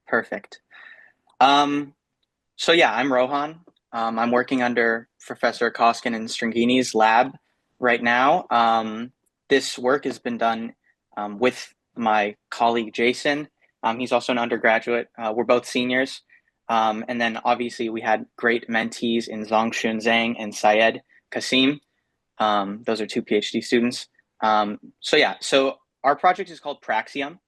Perfect. So yeah, I'm Rohan. I'm working under Professor Koskin and Stringini's lab right now. This work has been done with my colleague Jason. He's also an undergraduate. We're both seniors. And then obviously we had great mentees in Zhongxun Zhang and Syed Kasim. Those are two PhD students. So our project is called Praxium.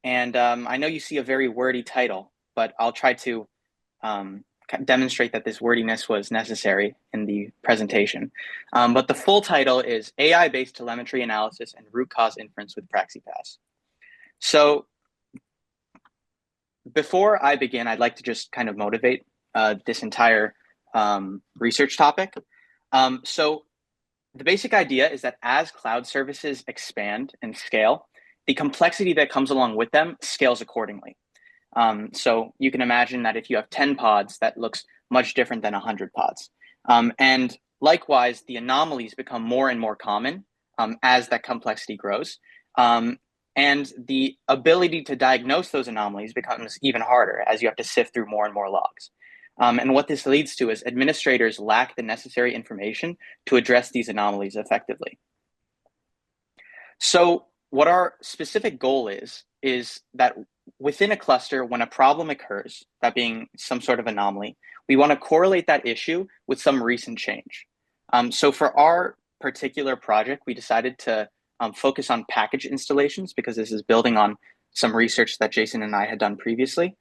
And I know you see a very wordy title, but I'll try to um, demonstrate that this wordiness was necessary in the presentation. But the full title is AI-based telemetry analysis and root cause inference with PraxiPaaS. So before I begin, I'd like to just kind of motivate this entire research topic. So the basic idea is that as cloud services expand and scale, the complexity that comes along with them scales accordingly. So you can imagine that if you have 10 pods, that looks much different than 100 pods. And likewise, the anomalies become more and more common as that complexity grows. And the ability to diagnose those anomalies becomes even harder as you have to sift through more and more logs. And what this leads to is administrators lack the necessary information to address these anomalies effectively. So what our specific goal is that within a cluster, when a problem occurs, that being some sort of anomaly, we want to correlate that issue with some recent change. So for our particular project, we decided to focus on package installations because this is building on some research that Jason and I had done previously.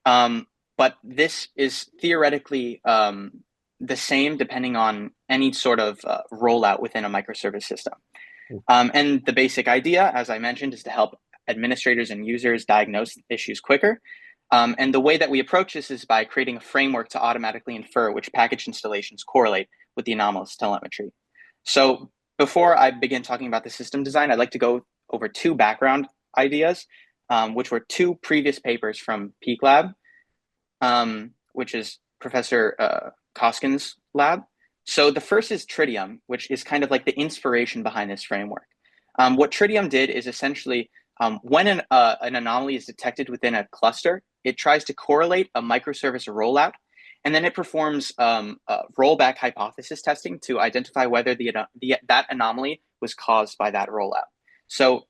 But this is theoretically the same depending on any sort of rollout within a microservice system. And the basic idea, as I mentioned, is to help administrators and users diagnose issues quicker. And the way that we approach this is by creating a framework to automatically infer which package installations correlate with the anomalous telemetry. So before I begin talking about the system design, I'd like to go over two background ideas, which were two previous papers from Peak Lab, which is Professor Koskin's lab. So the first is Tritium, which is kind of like the inspiration behind this framework. What Tritium did is essentially when an anomaly is detected within a cluster, it tries to correlate a microservice rollout, and then it performs rollback hypothesis testing to identify whether that anomaly was caused by that rollout. So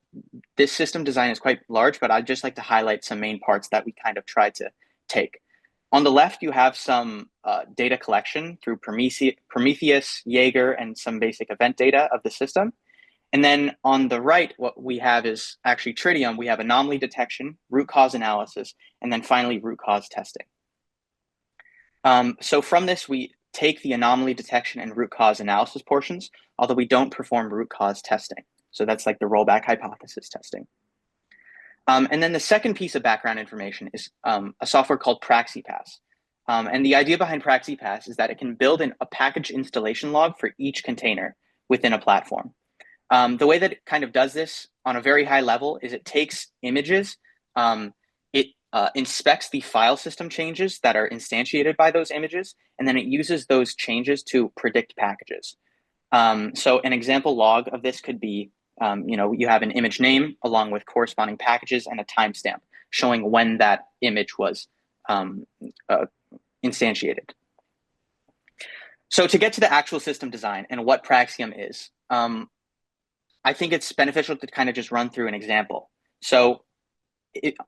this system design is quite large, but I'd just like to highlight some main parts that we kind of tried to take. On the left, you have some data collection through Prometheus, Jaeger, and some basic event data of the system. And then on the right, what we have is actually Tritium. We have anomaly detection, root cause analysis, and then finally root cause testing. So from this, we take the anomaly detection and root cause analysis portions, although we don't perform root cause testing. So that's like the rollback hypothesis testing. And then the second piece of background information is a software called PraxiPaaS. And the idea behind PraxiPaaS is that it can build a package installation log for each container within a platform. The way that it kind of does this on a very high level is it takes images, it inspects the file system changes that are instantiated by those images, and then it uses those changes to predict packages. So an example log of this could be, you have an image name along with corresponding packages and a timestamp showing when that image was instantiated. So to get to the actual system design and what Praxium is, I think it's beneficial to kind of just run through an example. So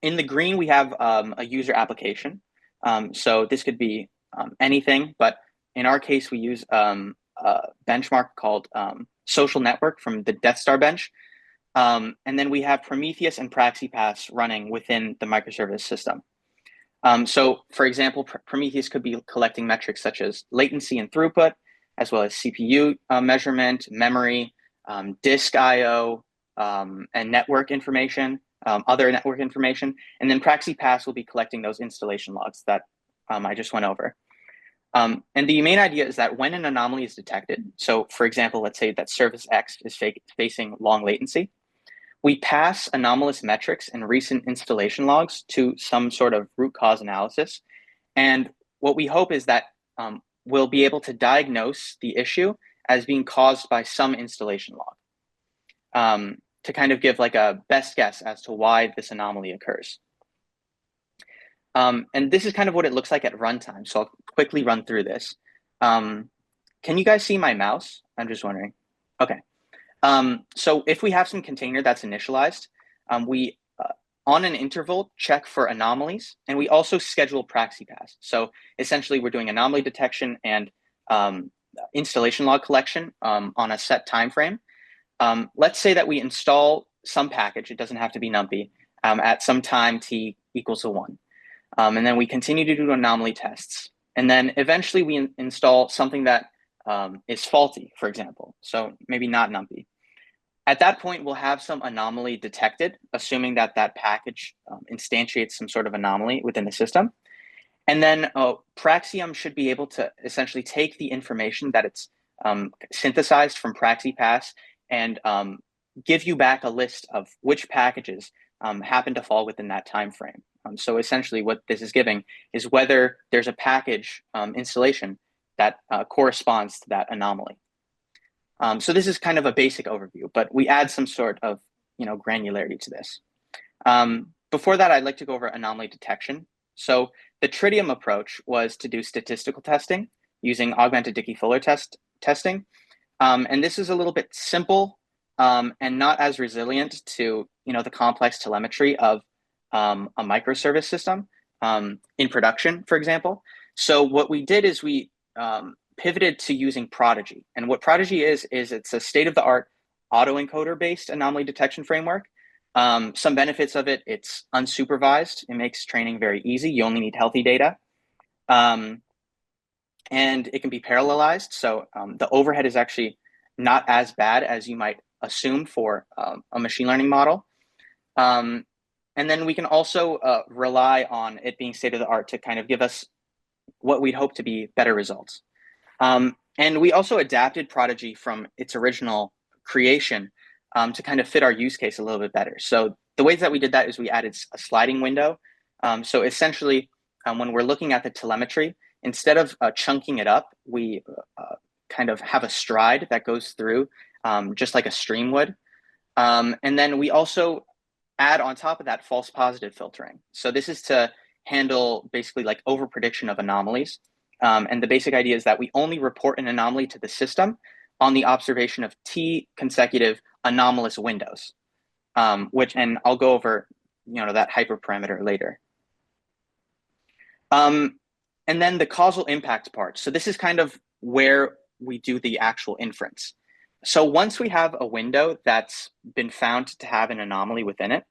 in the green, we have a user application. So this could be anything, but in our case, we use a benchmark called Social Network from the Death Star bench. And then we have Prometheus and PraxiPaaS running within the microservice system. So for example, Prometheus could be collecting metrics such as latency and throughput, as well as CPU measurement, memory, disk IO, and network information, other network information. And then PraxiPaaS will be collecting those installation logs that I just went over. And the main idea is that when an anomaly is detected, so for example, let's say that service X is facing long latency, we pass anomalous metrics and recent installation logs to some sort of root cause analysis. And what we hope is that we'll be able to diagnose the issue as being caused by some installation log to kind of give like a best guess as to why this anomaly occurs. And this is kind of what it looks like at runtime. So I'll quickly run through this. Can you guys see my mouse? I'm just wondering. Okay. So if we have some container that's initialized, we on an interval check for anomalies, and we also schedule PraxiPaaS. So essentially, we're doing anomaly detection and installation log collection on a set time frame. Let's say that we install some package, it doesn't have to be numpy, at some time t equals to 1. And then we continue to do anomaly tests. And then eventually we install something that is faulty, for example. So maybe not numpy. At that point, we'll have some anomaly detected, assuming that that package instantiates some sort of anomaly within the system. And then Praxium should be able to essentially take the information that it's synthesized from PraxiPaaS and give you back a list of which packages happen to fall within that time frame. So essentially what this is giving is whether there's a package installation that corresponds to that anomaly. So this is kind of a basic overview, but we add some sort of granularity to this. Before that, I'd like to go over anomaly detection. So the Tritium approach was to do statistical testing using augmented Dickey-Fuller testing. And this is a little bit simple and not as resilient to the complex telemetry of a microservice system in production, for example. So what we did is we pivoted to using Prodigy. And what Prodigy is it's a state-of-the-art autoencoder-based anomaly detection framework. Some benefits of it: it's unsupervised. It makes training very easy. You only need healthy data. And it can be parallelized. So the overhead is actually not as bad as you might assume for a machine learning model. And then we can also rely on it being state-of-the-art to kind of give us what we'd hope to be better results. And we also adapted Prodigy from its original creation to kind of fit our use case a little bit better. So the ways that we did that is we added a sliding window. So essentially, when we're looking at the telemetry, instead of chunking it up, we kind of have a stride that goes through just like a stream would. And then we also add on top of that false positive filtering. So this is to handle basically like overprediction of anomalies. And the basic idea is that we only report an anomaly to the system on the observation of t consecutive anomalous windows, and I'll go over that hyperparameter later. And then the causal impact part. So this is kind of where we do the actual inference. So once we have a window that's been found to have an anomaly within it,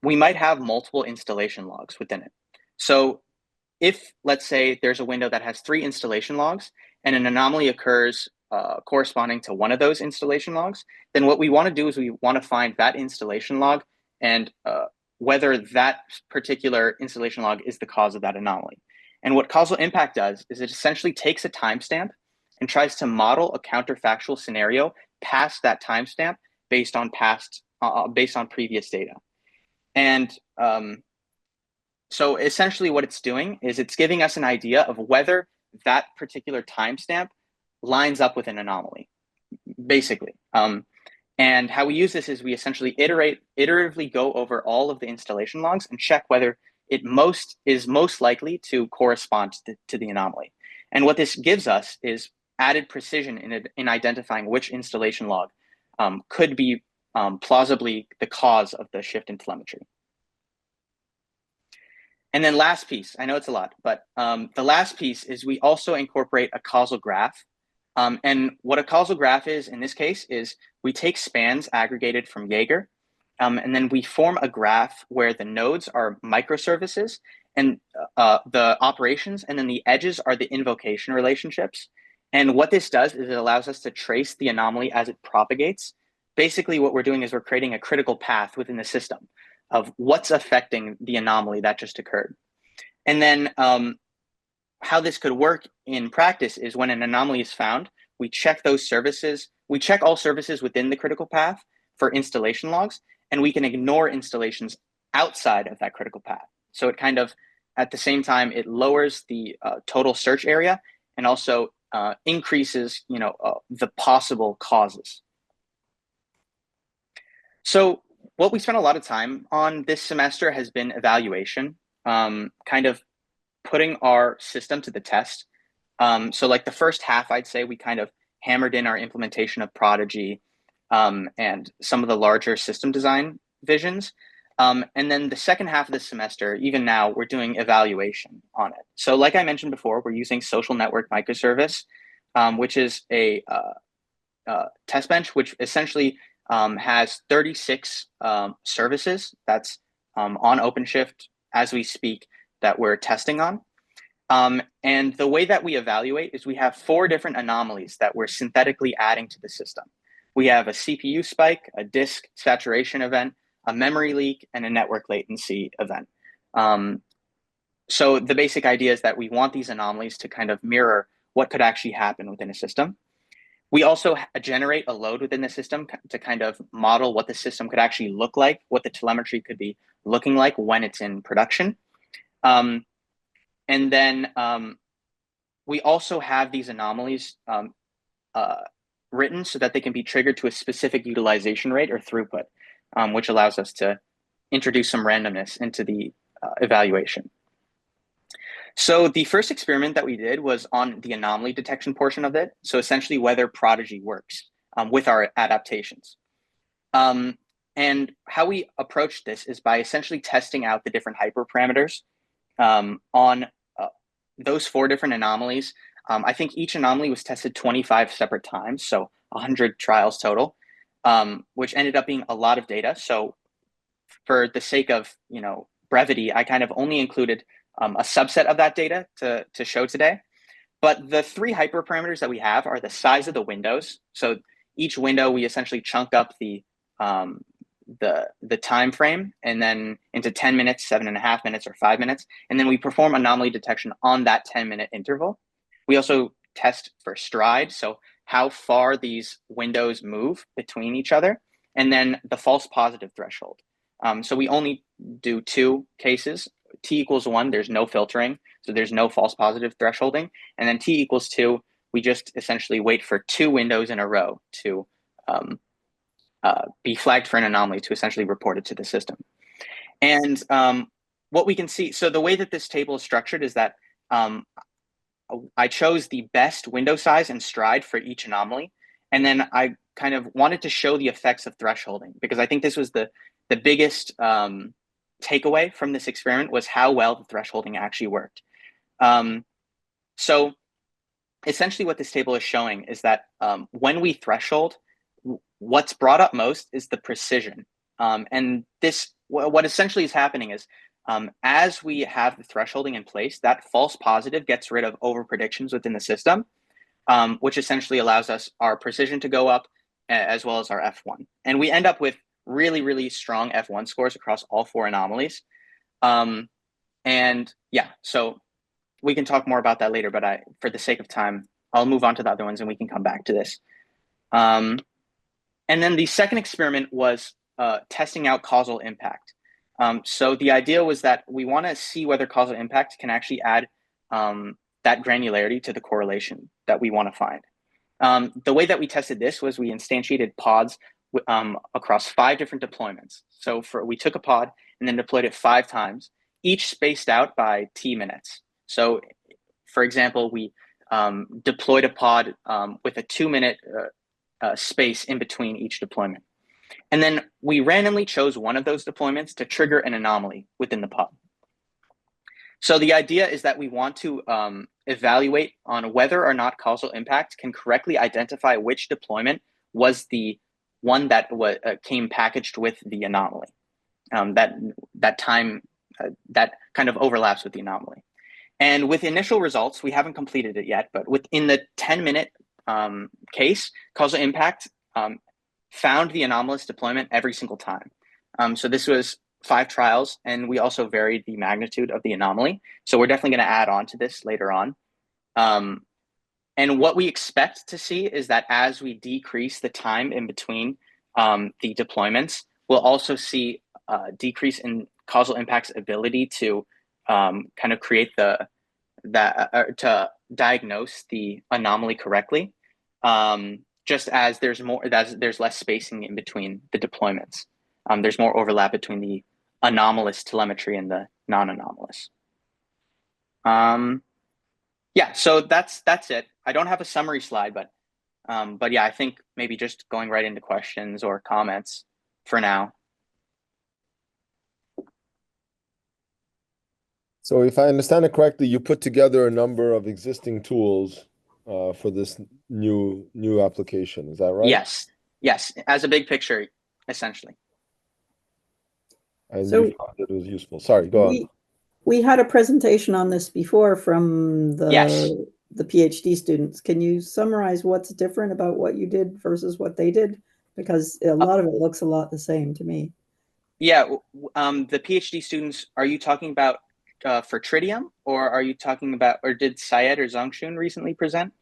we might have multiple installation logs within it. So if, let's say, there's a window that has 3 installation logs and an anomaly occurs corresponding to one of those installation logs, then what we want to do is we want to find that installation log and whether that particular installation log is the cause of that anomaly. And what causal impact does is it essentially takes a timestamp and tries to model a counterfactual scenario past that timestamp based on previous data. And so essentially what it's doing is it's giving us an idea of whether that particular timestamp lines up with an anomaly, basically. And how we use this is we essentially iteratively go over all of the installation logs and check whether it is most likely to correspond to the anomaly. And what this gives us is added precision in identifying which installation log could be plausibly the cause of the shift in telemetry. And then last piece, I know it's a lot, but the last piece is we also incorporate a causal graph. And what a causal graph is in this case is we take spans aggregated from Jaeger, and then we form a graph where the nodes are microservices and the operations, and then the edges are the invocation relationships. And what this does is it allows us to trace the anomaly as it propagates. Basically, what we're doing is we're creating a critical path within the system of what's affecting the anomaly that just occurred. And then how this could work in practice is when an anomaly is found, we check those services, we check all services within the critical path for installation logs, and we can ignore installations outside of that critical path. So it kind of, at the same time, it lowers the total search area and also increases, the possible causes. So what we spent a lot of time on this semester has been evaluation. kind of putting our system to the test. So like the first half, I'd say we kind of hammered in our implementation of Prodigy and some of the larger system design visions. And then the second half of the semester, even now, we're doing evaluation on it. So like I mentioned before, we're using social network microservice, which is a test bench, which essentially has 36 services that's on OpenShift as we speak that we're testing on. And the way that we evaluate is we have 4 different anomalies that we're synthetically adding to the system. We have a CPU spike, a disk saturation event, a memory leak, and a network latency event. So the basic idea is that we want these anomalies to kind of mirror what could actually happen within a system. We also generate a load within the system to kind of model what the system could actually look like, what the telemetry could be looking like when it's in production. And then we also have these anomalies written so that they can be triggered to a specific utilization rate or throughput, which allows us to introduce some randomness into the evaluation. So the first experiment that we did was on the anomaly detection portion of it. So essentially whether Prodigy works with our adaptations. And how we approached this is by essentially testing out the different hyperparameters on those 4 different anomalies. I think each anomaly was tested 25 separate times, so 100 trials total, which ended up being a lot of data. So for the sake of brevity, I kind of only included a subset of that data to show today. But the 3 hyperparameters that we have are the size of the windows. So each window, we essentially chunk up the time frame and then into 10 minutes, 7.5 minutes, or 5 minutes. And then we perform anomaly detection on that 10-minute interval. We also test for stride, so how far these windows move between each other, and then the false positive threshold. So we only do 2 cases. T equals 1, there's no filtering, so there's no false positive thresholding. And then T equals 2, we just essentially wait for 2 windows in a row to be flagged for an anomaly to essentially report it to the system. And what we can see, so the way that this table is structured is that I chose the best window size and stride for each anomaly. And then I kind of wanted to show the effects of thresholding, because I think this was the biggest takeaway from this experiment was how well the thresholding actually worked. So essentially what this table is showing is that when we threshold, what's brought up most is the precision. And this, what essentially is happening is as we have the thresholding in place, that false positive gets rid of over predictions within the system, which essentially allows us our precision to go up as well as our F1. And we end up with really, really strong F1 scores across all 4 anomalies. And yeah, so we can talk more about that later, but for the sake of time, I'll move on to the other ones and we can come back to this. And then the second experiment was testing out causal impact. So the idea was that we want to see whether causal impact can actually add that granularity to the correlation that we want to find. The way that we tested this was we instantiated pods across 5 different deployments. So we took a pod and then deployed it 5 times, each spaced out by T minutes. So for example, we deployed a pod with a 2-minute space in between each deployment. And then we randomly chose one of those deployments to trigger an anomaly within the pod. So the idea is that we want to evaluate on whether or not causal impact can correctly identify which deployment was the one that came packaged with the anomaly. That time that kind of overlaps with the anomaly. And with initial results, we haven't completed it yet, but within the 10-minute case, causal impact found the anomalous deployment every single time. So this was 5 trials, and we also varied the magnitude of the anomaly. So we're definitely going to add on to this later on. And what we expect to see is that as we decrease the time in between the deployments, we'll also see a decrease in causal impact's ability to kind of create to diagnose the anomaly correctly. Just as there's less spacing in between the deployments. There's more overlap between the anomalous telemetry and the non-anomalous. Yeah, so that's it. I don't have a summary slide, but yeah, I think maybe just going right into questions or comments for now. So if I understand it correctly, you put together a number of existing tools for this new application. Is that right? Yes, yes, as a big picture, essentially. And you So found it was useful. Sorry, go on. we had a presentation on this before from Yes. the PhD students. Can you summarize what's different about what you did versus what they did? Because a lot of it looks a lot the same to me. Yeah, the PhD students, are you talking about for tritium, or are you talking about, or did Syed or Zongshun recently present?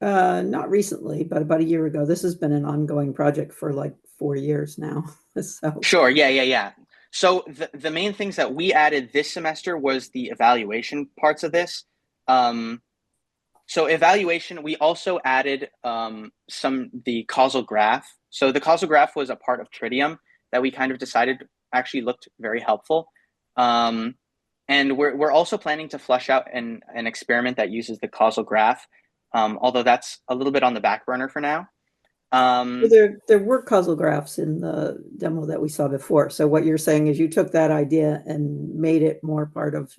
Not recently, but about a year ago. This has been an ongoing project for like 4 years now. So Sure, yeah. So the main things that we added this semester was the evaluation parts of this. So evaluation, we also added the causal graph. So the causal graph was a part of tritium that we kind of decided actually looked very helpful. And we're also planning to flesh out an experiment that uses the causal graph, although that's a little bit on the back burner for now. there were causal graphs in the demo that we saw before. So what you're saying is you took that idea and made it more part of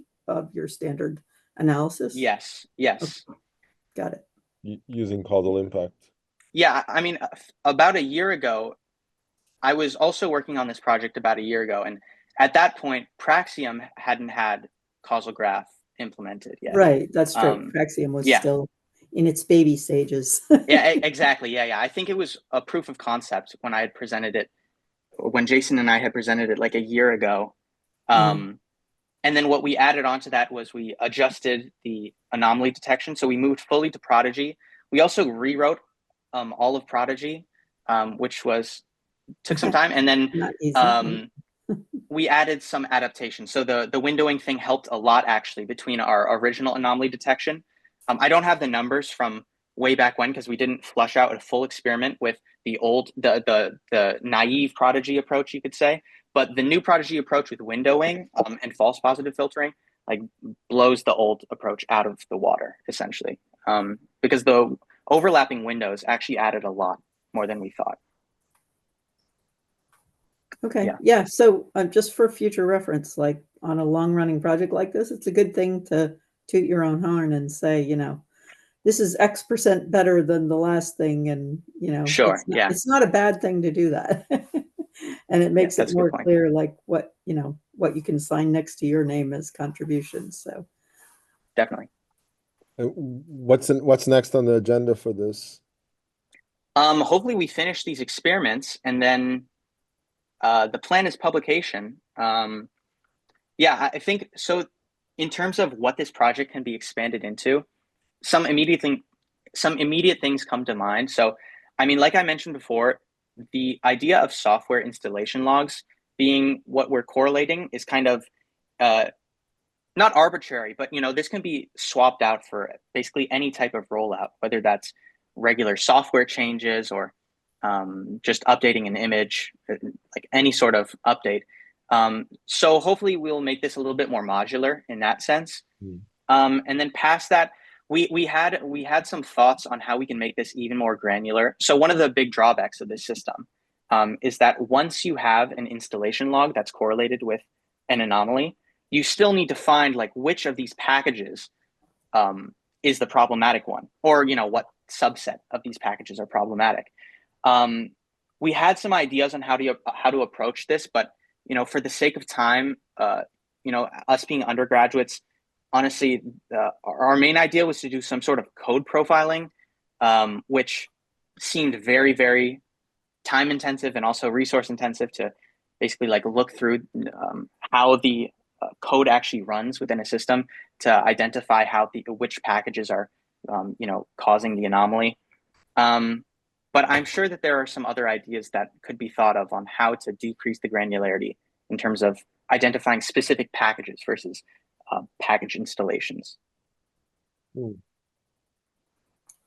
your standard analysis? Yes. Okay. Got it. Using causal impact. Yeah, I mean, about a year ago, I was also working on this project about a year ago, and at that point, Praxium hadn't had causal graph implemented yet. Right, that's true. Praxium was Yeah, still in its baby stages. yeah, exactly. Yeah. I think it was a proof of concept when I had presented it, when Jason and I had presented it like a year ago. And then what we added onto that was we adjusted the anomaly detection. So we moved fully to Prodigy. We also rewrote all of Prodigy, which took some time. And then Not easy. we added some adaptation. So the windowing thing helped a lot actually between our original anomaly detection. I don't have the numbers from way back when because we didn't flush out a full experiment with the naive Prodigy approach, you could say. But the new Prodigy approach with windowing and false positive filtering like blows the old approach out of the water essentially, because the overlapping windows actually added a lot more than we thought. Okay. Yeah. So just for future reference, like on a long running project like this, it's a good thing to toot your own horn and say, this is X% better than the last thing. And, Sure. it's not a bad thing to do that. And it makes it more clear, like what you can sign next to your name as contributions. So definitely. What's next on the agenda for this? Hopefully we finish these experiments and then the plan is publication. Yeah, I think so. In terms of what this project can be expanded into, some immediate things come to mind. So, I mean, like I mentioned before, the idea of software installation logs being what we're correlating is kind of not arbitrary, but this can be swapped out for basically any type of rollout, whether that's regular software changes or just updating an image, like any sort of update. So hopefully we'll make this a little bit more modular in that sense. And then past that, we had some thoughts on how we can make this even more granular. So one of the big drawbacks of this system is that once you have an installation log that's correlated with an anomaly, you still need to find like which of these packages is the problematic one, or what subset of these packages are problematic. We had some ideas on how to approach this, but for the sake of time, us being undergraduates, honestly, our main idea was to do some sort of code profiling, which seemed very, very time intensive and also resource intensive to basically like look through how the code actually runs within a system to identify which packages are causing the anomaly. But I'm sure that there are some other ideas that could be thought of on how to decrease the granularity in terms of identifying specific packages versus package installations.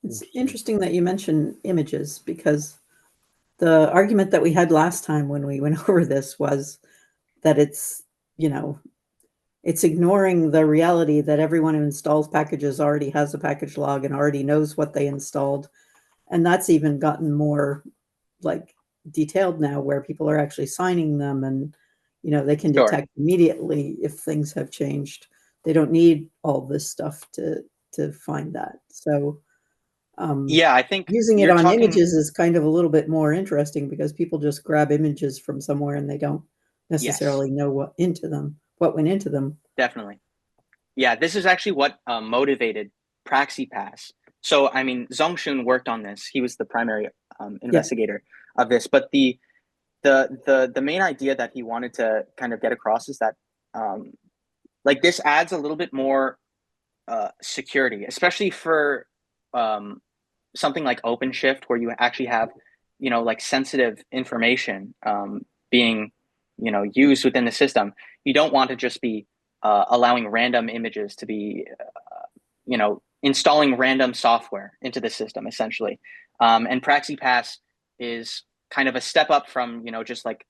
It's interesting that you mentioned images, because the argument that we had last time when we went over this was that it's, it's ignoring the reality that everyone who installs packages already has a package log and already knows what they installed. And that's even gotten more like detailed now, where people are actually signing them, and they can Sure. detect immediately if things have changed. They don't need all this stuff to find that. So Yeah, I think using it you're on talking. images is kind of a little bit more interesting, because people just grab images from somewhere and they don't Yes, necessarily know what went into them. definitely. Yeah, this is actually what motivated PraxiPaaS. So, I mean, Zhongxun worked on this. He was the primary Yeah. investigator of this. But the main idea that he wanted to kind of get across is that like this adds a little bit more security, especially for something like OpenShift, where you actually have like sensitive information being used within the system. You don't want to just be allowing random images to be installing random software into the system, essentially. And PraxiPaaS is kind of a step up from just like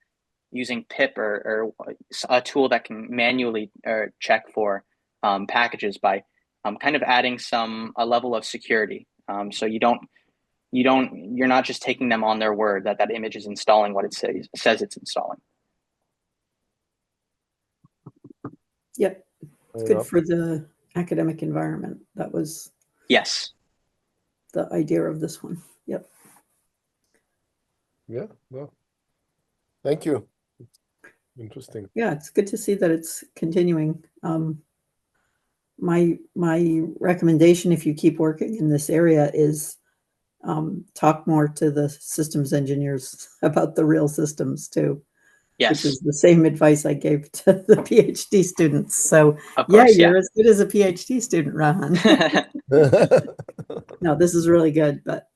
using pip or a tool that can manually check for packages by kind of adding a level of security. So you're not just taking them on their word that that image is installing what it says it's installing. Yep. It's good for the academic environment. That was Yes. the idea of this one. Yep. Yeah. Well, thank you. Interesting. Yeah, it's good to see that it's continuing. My recommendation, if you keep working in this area, is talk more to the systems engineers about the real systems too, which Yes. is the same advice I gave to the PhD students. So Of yeah, course. you're Yeah. as good as a PhD student, Rohan. No, this is really good, but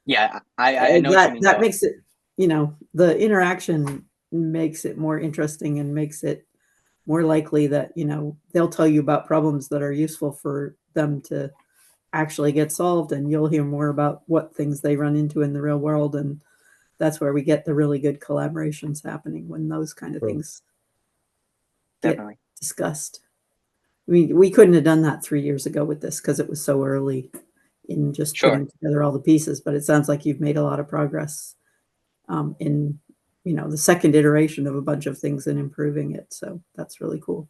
yeah, I know what you mean that though. makes it, the interaction makes it more interesting and makes it more likely that, they'll tell you about problems that are useful for them to actually get solved, and you'll hear more about what things they run into in the real world. And that's where we get the really good collaborations happening, when those kind of things get Definitely. discussed. I mean, we couldn't have done that 3 years ago with this, because it was so early in just Sure. putting together all the pieces. But it sounds like you've made a lot of progress in the second iteration of a bunch of things and improving it. So that's really cool.